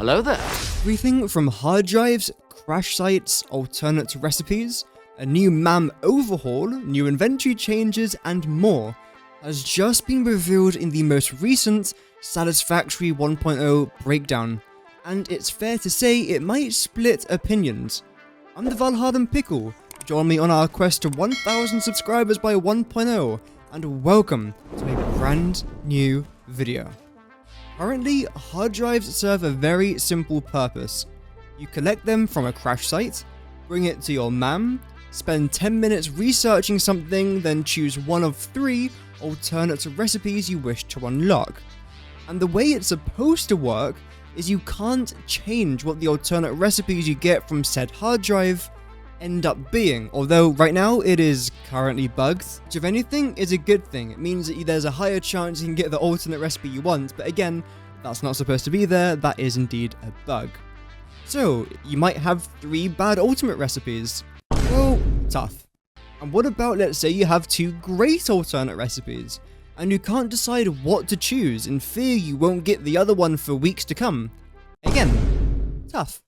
Hello there. Everything from hard drives, crash sites, alternate recipes, a new MAM overhaul, new inventory changes, and more has just been revealed in the most recent Satisfactory 1.0 breakdown, and it's fair to say it might split opinions. I'm the Valharden Pickle. Join me on our quest to 1,000 subscribers by 1.0, and welcome to a brand new video. Currently, hard drives serve a very simple purpose. You collect them from a crash site, bring it to your MAM, spend 10 minutes researching something, then choose one of 3 alternate recipes you wish to unlock. And the way it's supposed to work is you can't change what the alternate recipes you get from said hard drive end up being, although right now it is currently bugged, which if anything is a good thing. It means that there's a higher chance you can get the alternate recipe you want, but again, that's not supposed to be there, that is indeed a bug. So, you might have 3 bad ultimate recipes. Well, tough. And what about, let's say you have 2 great alternate recipes, and you can't decide what to choose in fear you won't get the other one for weeks to come? Again, tough.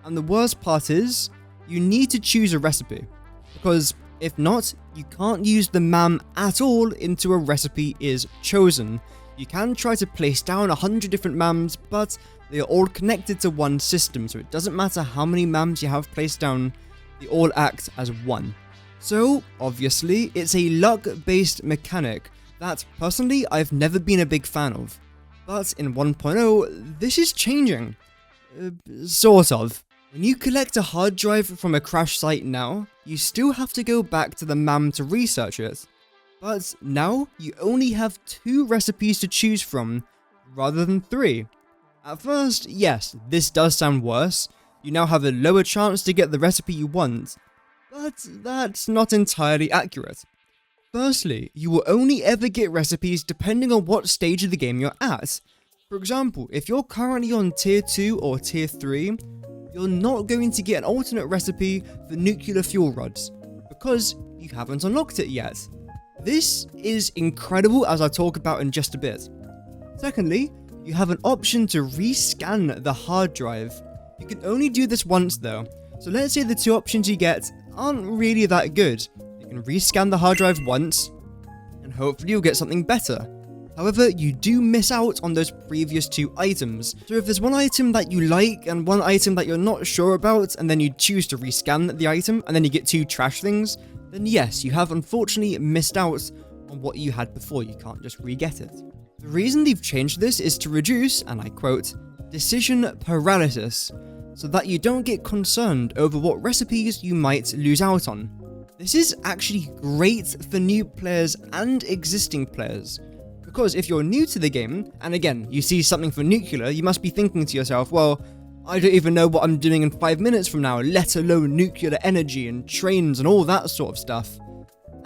And the worst part is, you need to choose a recipe, because if not, you can't use the MAM at all until a recipe is chosen. You can try to place down 100 different MAMs, but they are all connected to one system, so it doesn't matter how many MAMs you have placed down, they all act as one. So, obviously, it's a luck-based mechanic that, personally, I've never been a big fan of. But in 1.0, this is changing. Sort of. When you collect a hard drive from a crash site now, you still have to go back to the MAM to research it. But now, you only have 2 recipes to choose from, rather than 3. At first, yes, this does sound worse. You now have a lower chance to get the recipe you want, but that's not entirely accurate. Firstly, you will only ever get recipes depending on what stage of the game you're at. For example, if you're currently on tier 2 or tier 3, you're not going to get an alternate recipe for nuclear fuel rods, because you haven't unlocked it yet. This is incredible, as I'll talk about in just a bit. Secondly, you have an option to rescan the hard drive. You can only do this once though, so let's say the 2 options you get aren't really that good. You can rescan the hard drive once, and hopefully you'll get something better. However, you do miss out on those previous 2 items. So if there's one item that you like and one item that you're not sure about, and then you choose to rescan the item, and then you get 2 trash things, then yes, you have unfortunately missed out on what you had before. You can't just re-get it. The reason they've changed this is to reduce, and I quote, decision paralysis, so that you don't get concerned over what recipes you might lose out on. This is actually great for new players and existing players. Because if you're new to the game, and again, you see something for nuclear, you must be thinking to yourself, well, I don't even know what I'm doing in 5 minutes from now, let alone nuclear energy and trains and all that sort of stuff.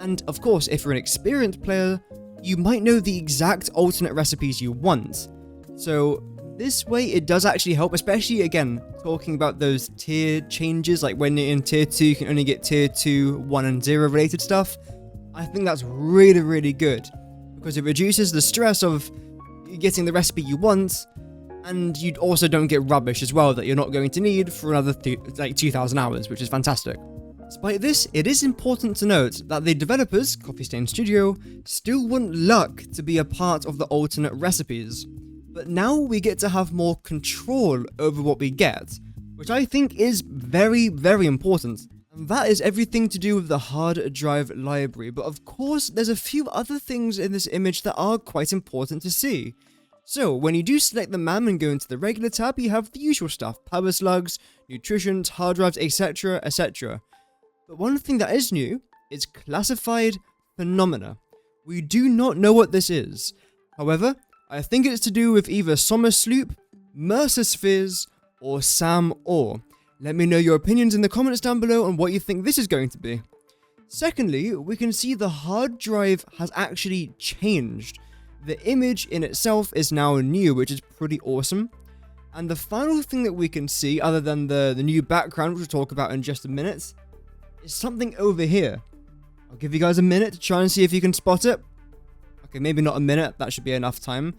And of course, if you're an experienced player, you might know the exact alternate recipes you want. So this way it does actually help, especially again, talking about those tier changes, like when you're in tier 2, you can only get tier 2, 1 and 0 related stuff. I think that's really, really good, because it reduces the stress of getting the recipe you want, and you also don't get rubbish as well that you're not going to need for another 2,000 hours, which is fantastic. Despite this, it is important to note that the developers, Coffee Stain Studio, still want luck to be a part of the alternate recipes. But now we get to have more control over what we get, which I think is very, very important. And that is everything to do with the hard drive library, but of course there's a few other things in this image that are quite important to see. So when you do select the MAM and go into the regular tab, you have the usual stuff, power slugs, nutritions, hard drives, etc, etc. But one thing that is new is classified phenomena. We do not know what this is. However, I think it's to do with either Sommersloop, Mercer Spheres, or Sam Orr. Let me know your opinions in the comments down below on what you think this is going to be. Secondly, we can see the hard drive has actually changed. The image in itself is now new, which is pretty awesome. And the final thing that we can see, other than the new background, which we'll talk about in just a minute, is something over here. I'll give you guys a minute to try and see if you can spot it. Okay, maybe not a minute, that should be enough time.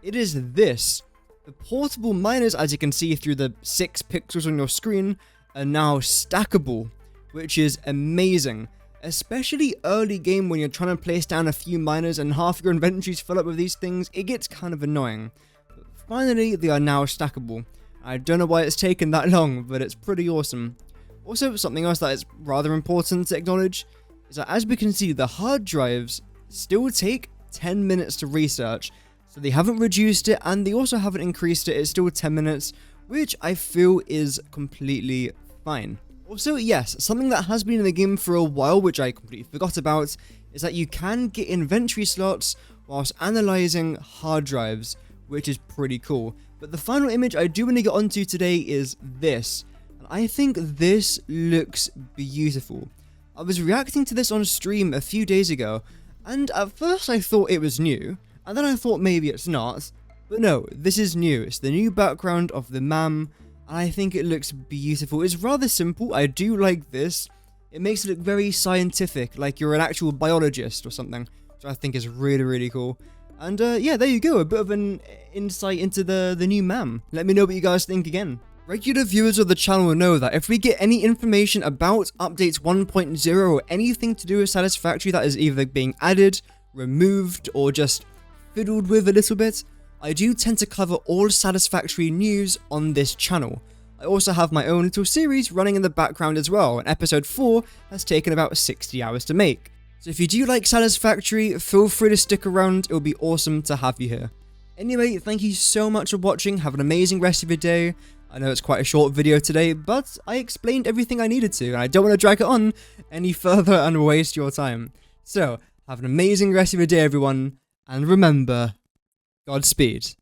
It is this. The The portable miners, as you can see through the 6 pixels on your screen, are now stackable, which is amazing. Especially early game when you're trying to place down a few miners and half your inventory's full up with these things, it gets kind of annoying. But finally, they are now stackable. I don't know why it's taken that long, but it's pretty awesome. Also, something else that is rather important to acknowledge is that, as we can see, the hard drives still take 10 minutes to research. So they haven't reduced it, and they also haven't increased it. It's still 10 minutes, which I feel is completely fine. Also, yes, something that has been in the game for a while, which I completely forgot about, is that you can get inventory slots whilst analyzing hard drives, which is pretty cool. But the final image I do want to get onto today is this. And I think this looks beautiful. I was reacting to this on stream a few days ago, and at first I thought it was new, and then I thought maybe it's not. But no, this is new. It's the new background of the MAM, and I think it looks beautiful. It's rather simple. I do like this. It makes it look very scientific, like you're an actual biologist or something, which I think is really, really cool. And yeah, there you go, a bit of an insight into the new MAM. Let me know what you guys think again. Regular viewers of the channel will know that if we get any information about updates 1.0 or anything to do with Satisfactory that is either being added, removed, or just fiddled with a little bit, I do tend to cover all Satisfactory news on this channel. I also have my own little series running in the background as well, and episode 4 has taken about 60 hours to make. So if you do like Satisfactory, feel free to stick around, it would be awesome to have you here. Anyway, thank you so much for watching, have an amazing rest of your day. I know it's quite a short video today, but I explained everything I needed to, and I don't want to drag it on any further and waste your time. So, have an amazing rest of your day everyone, and remember, Godspeed.